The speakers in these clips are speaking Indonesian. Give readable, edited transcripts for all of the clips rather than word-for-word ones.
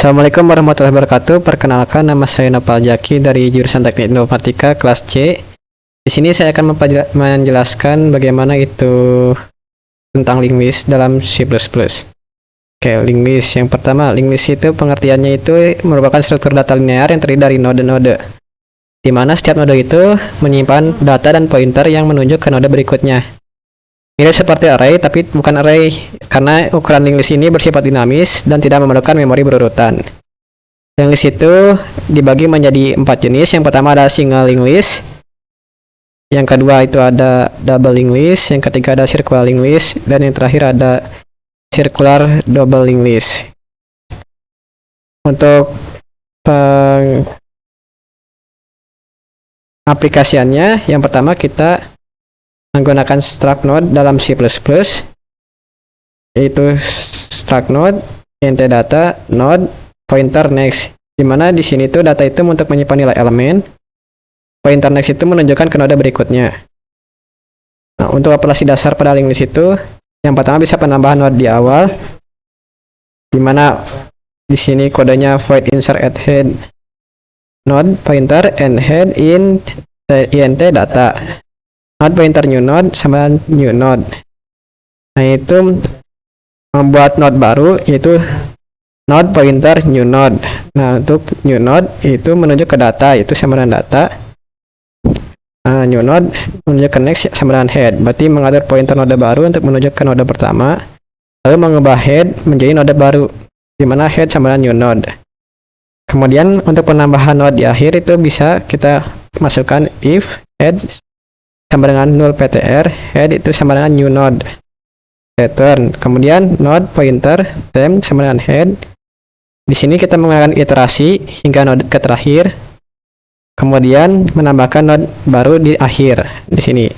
Assalamualaikum warahmatullahi wabarakatuh. Perkenalkan, nama saya Nopal Jaki dari jurusan Teknik Informatika kelas C. Di sini saya akan menjelaskan bagaimana itu tentang linguist dalam C++. Oke, linguist yang pertama, linguist itu pengertiannya itu merupakan struktur data linear yang terdiri dari node-node, di mana setiap node itu menyimpan data dan pointer yang menunjuk ke node berikutnya. Mirip seperti array, tapi bukan array, karena ukuran linguist ini bersifat dinamis dan tidak memerlukan memori berurutan. Linguist itu dibagi menjadi 4 jenis. Yang pertama ada single linguist, yang kedua itu ada double linguist, yang ketiga ada circular linguist, dan yang terakhir ada circular double linguist. Untuk aplikasiannya, yang pertama kita menggunakan struct node dalam C++, yaitu struct node int data node pointer next, dimana di sini tuh data itu untuk menyimpan nilai elemen, pointer next itu menunjukkan ke node berikutnya. Nah, untuk operasi dasar pada linguist itu, yang pertama bisa penambahan node di awal, dimana di sini kodenya void insert at head node pointer and head in int data node pointer new node sama new node. Nah, itu membuat node baru, yaitu node pointer new node. Nah, untuk new node itu menunjuk ke data, itu sama dengan data. New node menunjuk ke next sama dengan head, berarti mengatur pointer node baru untuk menuju ke node pertama, lalu mengubah head menjadi node baru, dimana head sama dengan new node. Kemudian untuk penambahan node di akhir itu bisa kita masukkan if head sama dengan null ptr, head itu sama dengan new node, return. Kemudian node pointer temp sama dengan head. Di sini kita menggunakan iterasi hingga node ke terakhir. Kemudian menambahkan node baru di akhir. Di sini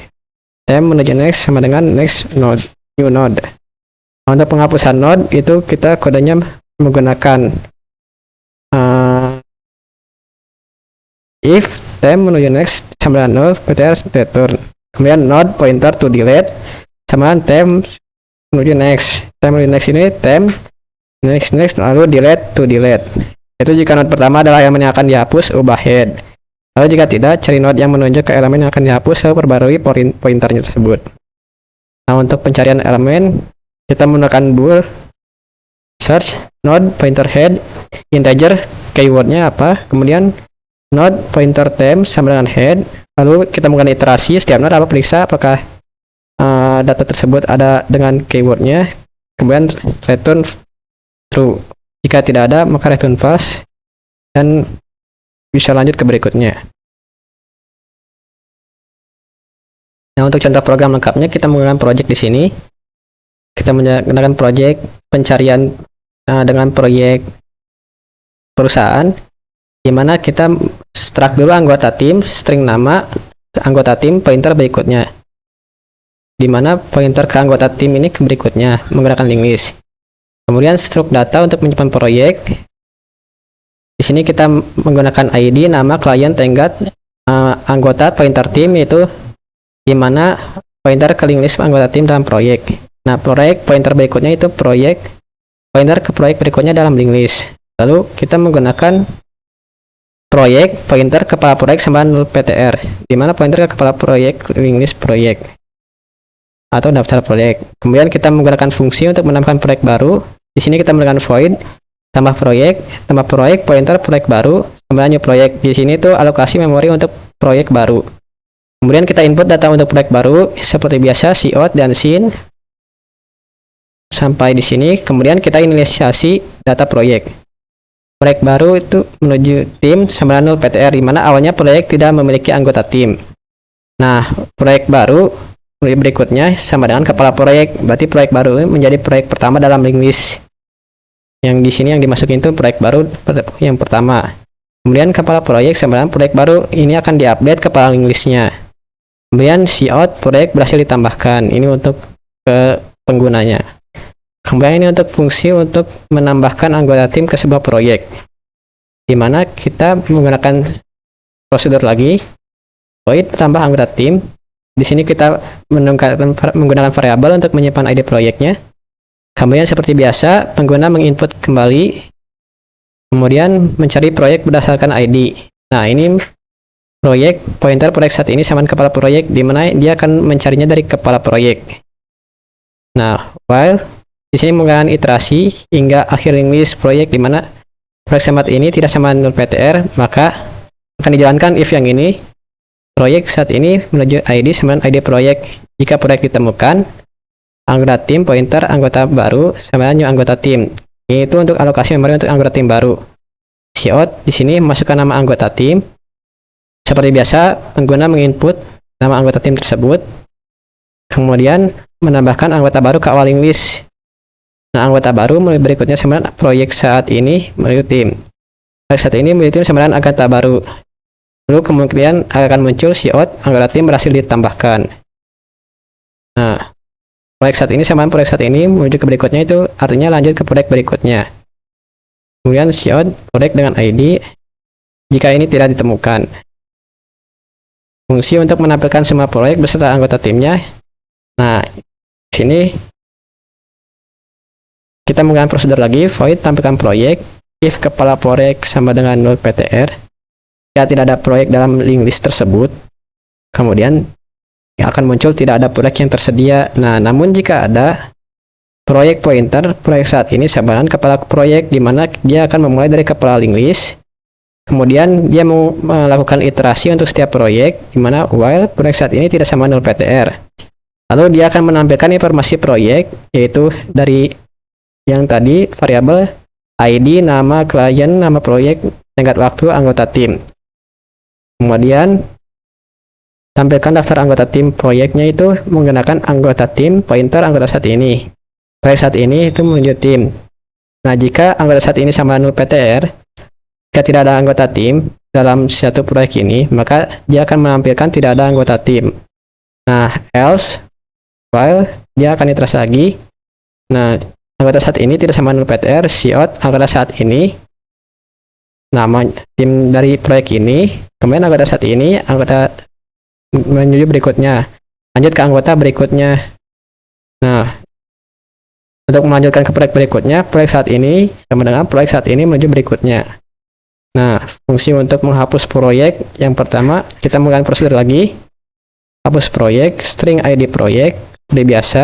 temp menuju next sama dengan next node, new node. Nah, untuk penghapusan node itu kita kodenya menggunakan if temp menuju next sama dengan null ptr return. Kemudian node pointer to delete sama dengan temp menuju next. Temp menuju next ini temp next lalu delete to delete. Itu jika node pertama adalah elemen yang akan dihapus, ubah head. Lalu jika tidak, cari node yang menunjuk ke elemen yang akan dihapus lalu perbarui pointernya tersebut. Nah, untuk pencarian elemen kita menggunakan bool search node pointer head integer, keywordnya apa, kemudian node pointer temp sama dengan head, lalu kita menggunakan iterasi setiap node apa, periksa apakah data tersebut ada dengan keywordnya, kemudian return true. Jika tidak ada maka return false, dan bisa lanjut ke berikutnya. Nah, untuk contoh program lengkapnya kita menggunakan project di sini. Kita menggunakan project pencarian dengan proyek perusahaan, di mana kita struct dulu anggota tim, string nama anggota tim, pointer berikutnya, di mana pointer ke anggota tim ini ke berikutnya menggunakan linguist. Kemudian struct data untuk menyimpan proyek. Di sini kita menggunakan ID, nama, klien, tenggat, anggota, pointer tim, yaitu di mana pointer ke linguist anggota tim dalam proyek. Nah, proyek pointer berikutnya itu proyek, pointer ke proyek berikutnya dalam linguist. Lalu kita menggunakan proyek pointer kepala proyek sama null ptr, di mana pointer ke kepala proyek linguist proyek atau daftar proyek. Kemudian kita menggunakan fungsi untuk menambahkan proyek baru. Di sini kita menggunakan void tambah proyek pointer proyek baru tambah new proyek. Di sini tuh alokasi memori untuk proyek baru. Kemudian kita input data untuk proyek baru seperti biasa, cout dan sin sampai di sini. Kemudian kita inisiasi data proyek. Proyek baru itu menuju tim sama null ptr, di mana awalnya proyek tidak memiliki anggota tim. Nah, proyek baru berikutnya sama dengan kepala proyek, berarti proyek baru menjadi proyek pertama dalam linguist. Yang di sini yang dimasukin itu proyek baru yang pertama. Kemudian kepala proyek sama dengan proyek baru ini akan diupdate kepala linguistnya. Kemudian cout proyek berhasil ditambahkan. Ini untuk penggunanya. Kemudian ini untuk fungsi untuk menambahkan anggota tim ke sebuah proyek, di mana kita menggunakan prosedur lagi void tambah anggota tim. Di sini kita menggunakan variabel untuk menyimpan ID proyeknya. Kemudian seperti biasa, pengguna menginput kembali Kemudian mencari proyek berdasarkan ID. Nah, ini pointer proyek saat ini sama kepala proyek, di mana dia akan mencarinya dari kepala proyek. Nah, while di sini menggunakan iterasi hingga akhir list proyek, di mana proyek saat ini tidak sama null PTR, maka akan dijalankan if yang ini. Proyek saat ini menuju ID sama ID proyek. Jika proyek ditemukan, anggota tim pointer anggota baru sama new anggota tim. Itu untuk alokasi memori untuk anggota tim baru. Cout di sini masukkan nama anggota tim. Seperti biasa, pengguna menginput nama anggota tim tersebut, kemudian menambahkan anggota baru ke awal list. Nah, anggota baru berikutnya sama proyek saat ini menuju tim. Proyek saat ini menuju tim sama anggota baru. Lalu kemungkinan akan muncul cout anggota tim berhasil ditambahkan. Nah, proyek saat ini sama proyek saat ini menuju ke berikutnya, itu artinya lanjut ke proyek berikutnya. Kemudian cout proyek dengan ID jika ini tidak ditemukan. Fungsi untuk menampilkan semua proyek beserta anggota timnya. Nah, di sini kita menggunakan prosedur lagi, void tampilkan proyek if kepala proyek sama dengan null PTR. Jika tidak ada proyek dalam link list tersebut, kemudian akan muncul tidak ada proyek yang tersedia. Nah, namun jika ada proyek pointer proyek saat ini sama dengan kepala proyek, di mana dia akan memulai dari kepala link list. Kemudian dia mau melakukan iterasi untuk setiap proyek, di mana while proyek saat ini tidak sama null PTR. Lalu dia akan menampilkan informasi proyek, yaitu dari yang tadi variabel ID, nama klien, nama proyek, tenggat waktu, anggota tim. Kemudian tampilkan daftar anggota tim proyeknya itu menggunakan anggota tim pointer anggota saat ini. Proyek saat ini itu menuju tim. Nah, jika anggota saat ini sama null PTR, jika tidak ada anggota tim dalam satu proyek ini, maka dia akan menampilkan tidak ada anggota tim. Nah, else, while dia akan iterasi lagi. Nah, anggota saat ini tidak sama null PTR, cout anggota saat ini, nama tim dari proyek ini, kemudian anggota saat ini, anggota menuju berikutnya, lanjut ke anggota berikutnya. Nah, untuk melanjutkan ke proyek berikutnya, proyek saat ini sama dengan proyek saat ini menuju berikutnya. Nah, fungsi untuk menghapus proyek, yang pertama kita menggunakan prosedur lagi, hapus proyek, string ID proyek, seperti biasa,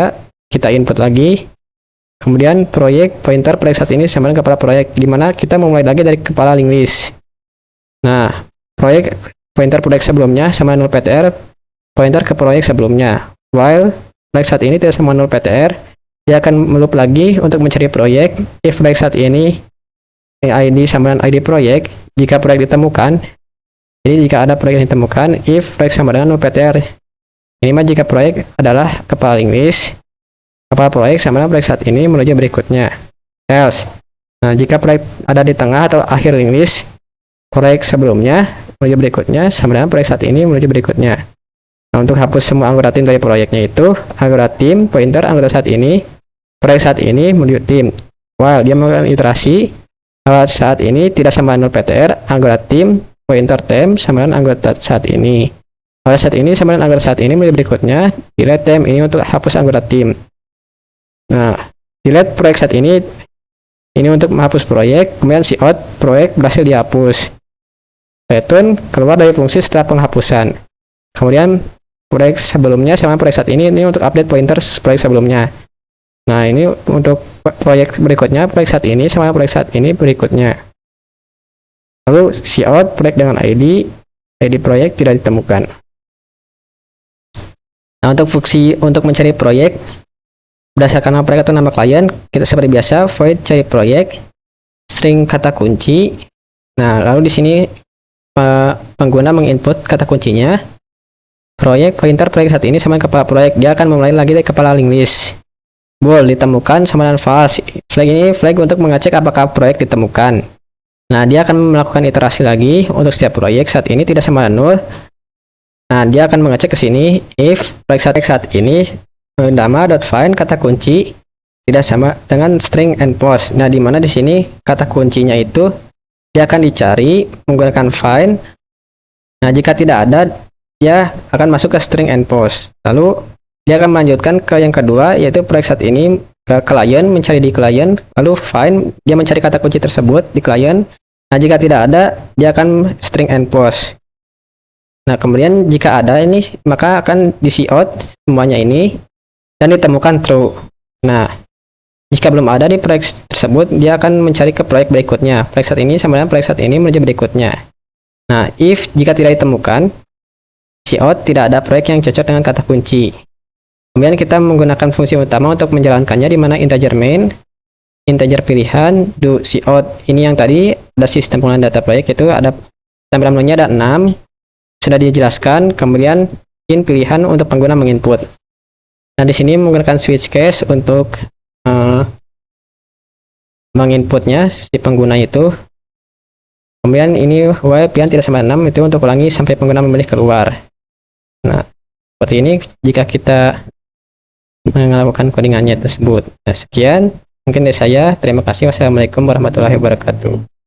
kita input lagi, kemudian proyek pointer proyek saat ini sama dengan kepala proyek, di mana kita memulai lagi dari kepala link list. Nah, proyek pointer proyek sebelumnya sama null PTR, pointer ke proyek sebelumnya. While proyek saat ini tidak sama null PTR, dia akan meloop lagi untuk mencari proyek. If proyek saat ini ID sama dengan ID proyek, jika proyek ditemukan, jadi jika ada proyek yang ditemukan, if proyek sama dengan null PTR. Ini mah jika proyek adalah kepala link list, kepala proyek sama dengan proyek saat ini menuju berikutnya. Else. Nah, jika proyek ada di tengah atau akhir link list, proyek sebelumnya menuju berikutnya sama dengan proyek saat ini menuju berikutnya. Nah, untuk hapus semua anggota tim dari proyeknya itu, anggota tim pointer anggota saat ini, proyek saat ini menuju tim. While dia melakukan iterasi, saat ini tidak sama null PTR, anggota tim pointer tem sama dengan anggota saat ini. Anggota saat ini sama dengan anggota saat ini menuju berikutnya. Delete tem ini untuk hapus anggota tim. Nah, delete proyek saat ini untuk menghapus proyek. Kemudian cout proyek berhasil dihapus. Return keluar dari fungsi setelah penghapusan. Kemudian proyek sebelumnya sama proyek saat ini untuk update pointer proyek sebelumnya. Nah, ini untuk proyek berikutnya, proyek saat ini sama proyek saat ini berikutnya. Lalu cout proyek dengan ID proyek tidak ditemukan. Nah, untuk fungsi untuk mencari proyek berdasarkan nama proyek atau nama klien, kita seperti biasa void cari proyek, string kata kunci. Nah, lalu di sini pengguna menginput kata kuncinya. Proyek pointer proyek saat ini sama kepala proyek, dia akan memulai lagi dari kepala link list. Bool ditemukan sama dengan false. Flag ini flag untuk mengecek apakah proyek ditemukan. Nah, dia akan melakukan iterasi lagi untuk setiap proyek saat ini tidak sama dengan null. Nah, dia akan mengecek ke sini if proyek saat ini nama.find kata kunci tidak sama dengan string and post. Nah, di mana di sini kata kuncinya itu dia akan dicari menggunakan find. Nah, jika tidak ada, dia akan masuk ke string and post. Lalu dia akan melanjutkan ke yang kedua, yaitu proyek saat ini ke klien, mencari di klien, lalu find, dia mencari kata kunci tersebut di klien, Nah, jika tidak ada, dia akan string and false. Nah, kemudian jika ada ini, maka akan di cout semuanya ini dan ditemukan true. Nah, jika belum ada di proyek tersebut, dia akan mencari ke proyek berikutnya. Proyek saat ini sama dengan proyek saat ini menuju berikutnya. Nah, if jika tidak ditemukan, cout tidak ada proyek yang cocok dengan kata kunci. Kemudian kita menggunakan fungsi utama untuk menjalankannya, di mana integer main, integer pilihan, do cout. Ini yang tadi ada sistem penggunaan data proyek, itu ada tampilan menunya ada 6, sudah dijelaskan. Kemudian in pilihan untuk pengguna menginput. Nah, di sini menggunakan switch case untuk menginputnya si pengguna itu. Kemudian ini while pilihan tidak sama 6 itu untuk ulangi sampai pengguna memilih keluar. Nah, seperti ini jika kita melakukan codingannya tersebut. Nah, sekian mungkin dari saya. Terima kasih. Wassalamualaikum warahmatullahi wabarakatuh.